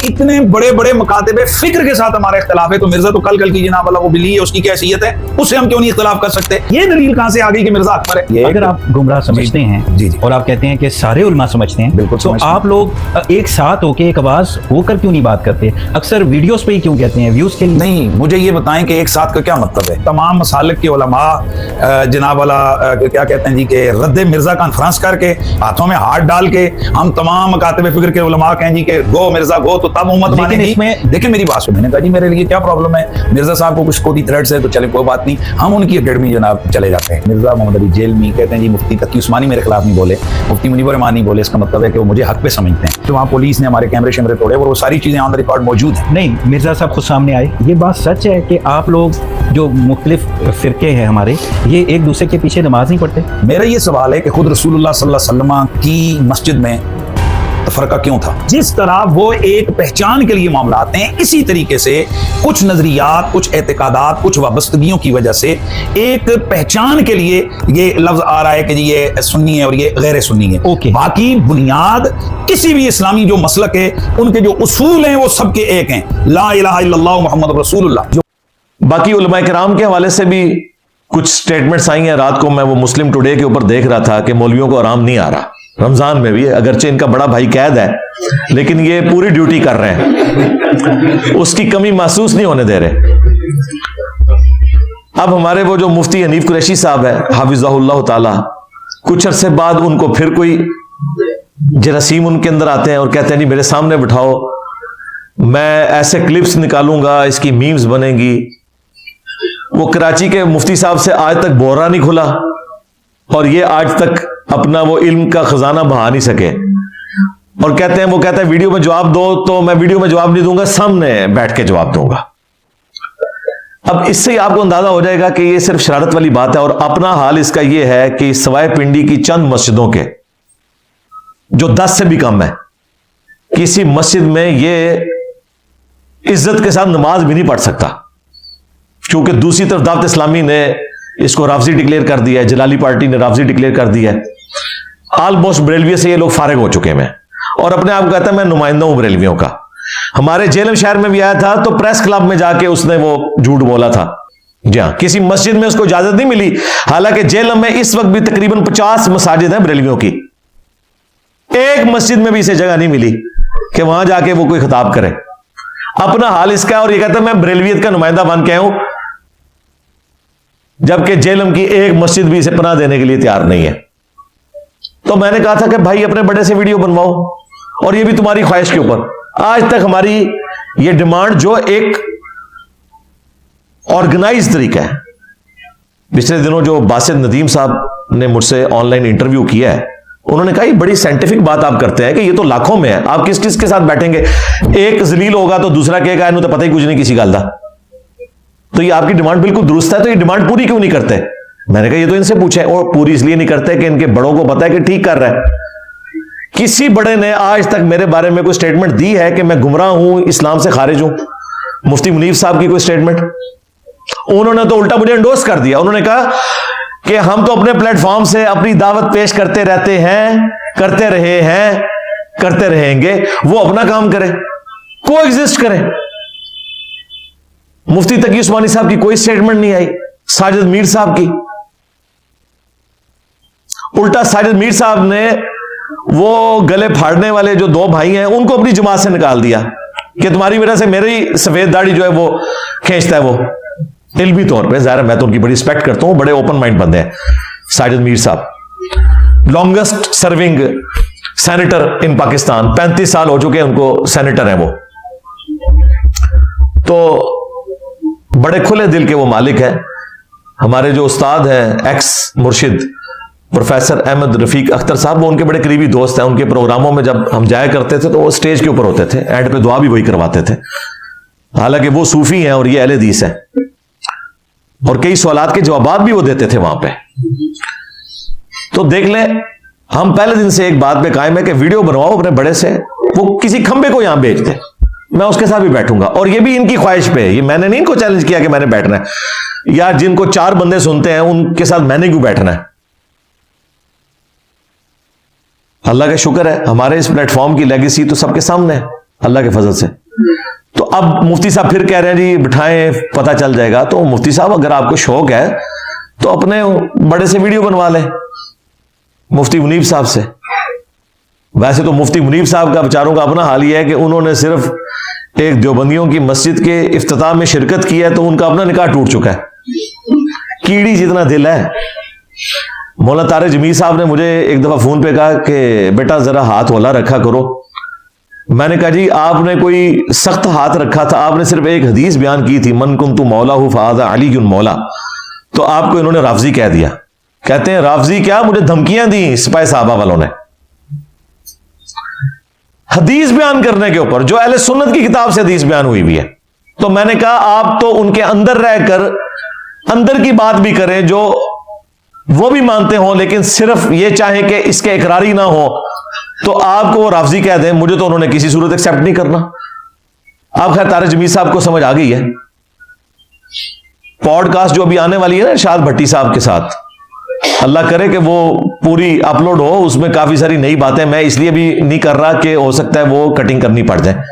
इतने बड़े बड़े मकातबे फिक्र के साथ हमारा इख्तिलाफ है, तो मिर्जा तो कल की जनाब वाला वो बिली है, उसकी क्या हैसियत है, उससे हम क्यों नहीं इख्तिलाफ कर सकते? ये दलील कहां से आ गई कि मिर्जा अकबर है? अगर आप गुमराह समझते हैं जी जी और आप कहते हैं कि सारे उलमा समझते हैं, बिल्कुल तो आप लोग एक साथ होके एक आवाज होकर क्यों नहीं बात करते? अक्सर वीडियोस पे ही क्यों कहते हैं, व्यूज के लिए? नहीं, मुझे ये बताएं कि एक साथ का क्या मतलब है? तमाम मसालिक के उलमा जनाब वाला क्या कहते हैं जी के रद्द मिर्जा कॉन्फ्रेंस करके हाथों में हाथ डाल के हम तमाम मकातबे फिक्र के उलमा कहें जी के गो मिर्जा गो, तो तब उम्मत मानेगी। इसमें देखिए मेरी बात सुनिए, मैंने कहा जी मेरे लिए क्या प्रॉब्लम है, मिर्जा साहब को कुछ कोई थ्रेड्स है तो चले कोई बात नहीं, हम उनकी अकेडमी जनाब चले जाते हैं। मिर्जा मोहम्मद अली जेल में कहते हैं जी मुफ्ती तकी उस्मानी मेरे खिलाफ नहीं बोले, मुफ्ती मुनीबर रहमान नहीं बोले, इसका मतलब है कि वो मुझे हक पे समझते हैं। तो वहाँ पुलिस ने हमारे कैमरे शैमरे तोड़े और वो सारी चीजें ऑन द रिकॉर्ड मौजूद है। नहीं, मिर्जा साहब खुद सामने आए। ये बात सच है कि आप लोग जो मुख्तलिफ फिरके हैं हमारे, ये एक दूसरे के पीछे नमाज नहीं पढ़ते? मेरा ये सवाल है कि खुद रसूलुल्लाह सल्लल्लाहु अलैहि वसल्लम की मस्जिद में फर्का क्यों था? जिस तरह वो एक पहचान के लिए मामलात हैं, इसी तरीके से कुछ नजरियात, कुछ एतकादात, कुछ वाबस्तगियों की वजह से एक पहचान के लिए ये लफ्ज आ रहा है कि जी ये सुन्नी है और ये गैर सुन्नी है। ओके। बाकी बुनियाद किसी भी इस्लामी जो मसलक है, उनके जो उसूल हैं वो सबके एक हैं, ला इलाहा इल्लल्लाह मुहम्मद रसूलुल्लाह। बाकी उलमाए किराम के हवाले से भी कुछ स्टेटमेंट्स आई हैं। रात को मैं वो मुस्लिम टुडे के ऊपर देख रहा था कि मौलवियों को आराम नहीं आ रहा, रमजान में भी, अगरचे इनका बड़ा भाई कैद है लेकिन ये पूरी ड्यूटी कर रहे हैं, उसकी कमी महसूस नहीं होने दे रहे। अब हमारे वो जो मुफ्ती हनीफ कुरैशी साहब है हाफिज़हुल्लाह ताला, कुछ अरसे बाद उनको फिर कोई जरासीम उनके अंदर आते हैं और कहते हैं नहीं मेरे सामने बिठाओ, मैं ऐसे क्लिप्स निकालूंगा, इसकी मीम्स बनेंगी। वो कराची के मुफ्ती साहब से आज तक बोरा नहीं खुला और ये आज तक अपना वो इल्म का खजाना बहा नहीं सके, और कहते हैं, वो कहता है वीडियो में जवाब दो, तो मैं वीडियो में जवाब नहीं दूंगा, सामने बैठ के जवाब दूंगा। अब इससे ही आपको अंदाजा हो जाएगा कि ये सिर्फ शरारत वाली बात है। और अपना हाल इसका ये है कि सवाए पिंडी की चंद मस्जिदों के जो 10 से भी कम है, किसी मस्जिद में ये इज्जत के साथ नमाज भी नहीं पढ़ सकता, क्योंकि दूसरी तरफ दावत इस्लामी ने इसको राफजी डिक्लेयर कर दिया है, जलाली पार्टी ने राफजी डिक्लेयर कर दिया है। ऑलमोस्ट बरेलवियों से ये लोग फारिग हो चुके हैं और अपने आप को कहता है मैं नुमाइंदा हूं बरेलवियों का। हमारे जेलम शहर में भी आया था तो प्रेस क्लब में जाके उसने वो झूठ बोला था। जी हाँ, किसी मस्जिद में उसको इजाजत नहीं मिली, हालांकि जेलम में इस वक्त भी तकरीबन 50 मसाजिद हैं बरेलवियों की, एक मस्जिद में भी इसे जगह नहीं मिली कि वहां जाके वो कोई खिताब करे। अपना हाल इसका है और ये कहता है मैं बरेलवियत का नुमाइंदा बन के हूं, जबकि जेलम की एक मस्जिद भी इसे पनाह देने के लिए तैयार नहीं है। तो मैंने कहा था कि भाई अपने बड़े से वीडियो बनवाओ, और ये भी तुम्हारी ख्वाहिश के ऊपर। आज तक हमारी ये डिमांड जो एक ऑर्गेनाइज तरीका है, पिछले दिनों जो बासित नदीम साहब ने मुझसे ऑनलाइन इंटरव्यू किया है, उन्होंने कहा ये बड़ी साइंटिफिक बात आप करते हैं कि ये तो लाखों में है, आप किस किस के साथ बैठेंगे, एक जलील होगा तो दूसरा कहेगा इन्होंने तो पता ही कुछ नहीं किसी गल दा। तो ये आपकी डिमांड बिल्कुल दुरुस्त है, तो ये डिमांड पूरी क्यों नहीं करते? मैंने कहा ये तो इनसे पूछे, और पूरी इसलिए नहीं करते कि इनके बड़ों को पता है कि ठीक कर रहा है। किसी बड़े ने आज तक मेरे बारे में कोई स्टेटमेंट दी है कि मैं गुमराह हूं, इस्लाम से खारिज हूं? मुफ्ती मुनीफ साहब की कोई स्टेटमेंट? उन्होंने तो उल्टा मुझे एंडोर्स कर दिया। उन्होंने कहा कि हम तो अपने प्लेटफॉर्म से अपनी दावत पेश करते रहते हैं, करते रहे हैं, करते रहेंगे, वो अपना काम करें, को एग्जिस्ट करें। मुफ्ती तकी उस्मानी साहब की कोई स्टेटमेंट नहीं आई, साजिद मीर साहब की। उल्टा साजिद मीर साहब ने वो गले फाड़ने वाले जो 2 भाई हैं उनको अपनी जमात से निकाल दिया कि तुम्हारी वजह से मेरी सफेद दाढ़ी जो है वो खींचता है। वो इल्मी तौर पे ज़ाहिर है मैं तो उनकी बड़ी रिस्पेक्ट करता हूं, बड़े ओपन माइंड बंदे हैं साजिद मीर साहब, लॉन्गेस्ट सर्विंग सेनेटर इन पाकिस्तान, 35 साल हो चुके हैं उनको सेनेटर हैं वो। तो बड़े खुले दिल के वो मालिक हैं। हमारे जो उस्ताद हैं एक्स मुर्शिद प्रोफेसर अहमद रफीक अख्तर साहब, वो उनके बड़े करीबी दोस्त हैं। उनके प्रोग्रामों में जब हम जाया करते थे तो वो स्टेज के ऊपर होते थे, एंड पे दुआ भी वही करवाते थे। हालांकि वो सूफी हैं और ये अहले हदीस हैं, और कई सवालात के जवाब भी वो देते थे वहां पे। तो देख लें, हम पहले दिन से एक बात पे कायम है कि वीडियो बनवाओ अपने बड़े से, वो किसी खंबे को यहां भेज दे, मैं उसके साथ भी बैठूंगा। और ये भी इनकी ख्वाहिश पे है, ये मैंने नहीं इनको चैलेंज किया कि मैंने बैठना है, या जिनको 4 बंदे सुनते हैं उनके साथ मैंने क्यों बैठना है। अल्लाह का शुक्र है हमारे इस प्लेटफॉर्म की लेगेसी तो सबके सामने है। अल्लाह के फजल से। तो अब मुफ्ती साहब फिर कह रहे हैं जी बिठाएं, पता चल जाएगा। तो मुफ्ती साहब अगर आपको शौक है तो अपने बड़े से वीडियो बनवा लें मुफ्ती मुनीब साहब से। वैसे तो मुफ्ती मुनीब साहब का बेचारों का अपना हाल यह है कि उन्होंने सिर्फ एक देवबंदियों की मस्जिद के इफ्तिताम में शिरकत की है तो उनका अपना निकाह टूट चुका है। कीड़ी जितना दिल है। मौला तारिक जमीर साहब ने मुझे एक दफा फोन पे कहा कि बेटा जरा हाथ होला रखा करो। मैंने कहा जी आपने कोई सख्त हाथ रखा था, आपने सिर्फ एक हदीस बयान की थी, मन कुन्तु मौलाहु फहाज़ा अलीयुन मौला, तो आपको इन्होंने राफजी कह दिया। कहते हैं राफजी क्या, मुझे धमकियां दी सिपाही साहबा वालों ने हदीस बयान करने के ऊपर, जो अहले सुन्नत की किताब से हदीस बयान हुई भी है। तो मैंने कहा आप तो उनके अंदर रहकर अंदर की बात भी करें जो वो भी मानते हो, लेकिन सिर्फ ये चाहें कि इसके इकरारी ना हो तो आपको वो राफजी कह दें, मुझे तो उन्होंने किसी सूरत एक्सेप्ट नहीं करना। आप खैर तारिक जमीर साहब को समझ आ गई है। पॉडकास्ट जो अभी आने वाली है ना इरशाद भट्टी साहब के साथ, अल्लाह करे कि वो पूरी अपलोड हो, उसमें काफी सारी नई बातें मैं इसलिए भी नहीं कर रहा कि हो सकता है वो कटिंग करनी पड़ जाए।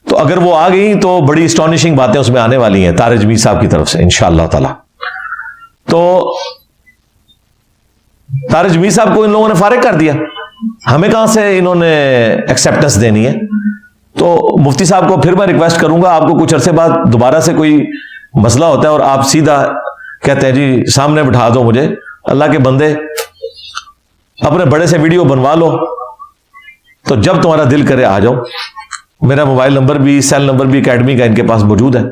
तो अगर वो आ गई तो बड़ी एस्टॉनिशिंग बातें उसमें आने वाली हैं तारिक जमीर साहब की तरफ से इंशाअल्लाह ताला। तो तारिक जमीर साहब को इन लोगों ने फारिग कर दिया, हमें कहां से इन्होंने एक्सेप्टेंस देनी है। तो मुफ्ती साहब को फिर मैं रिक्वेस्ट करूंगा, आपको कुछ अरसे बाद दोबारा से कोई मसला होता है और आप सीधा कहते हैं जी सामने बिठा दो मुझे, अल्लाह के बंदे अपने बड़े से वीडियो बनवा लो, तो जब तुम्हारा दिल करे आ जाओ। मेरा मोबाइल नंबर भी, सेल नंबर भी एकेडमी का इनके पास मौजूद है।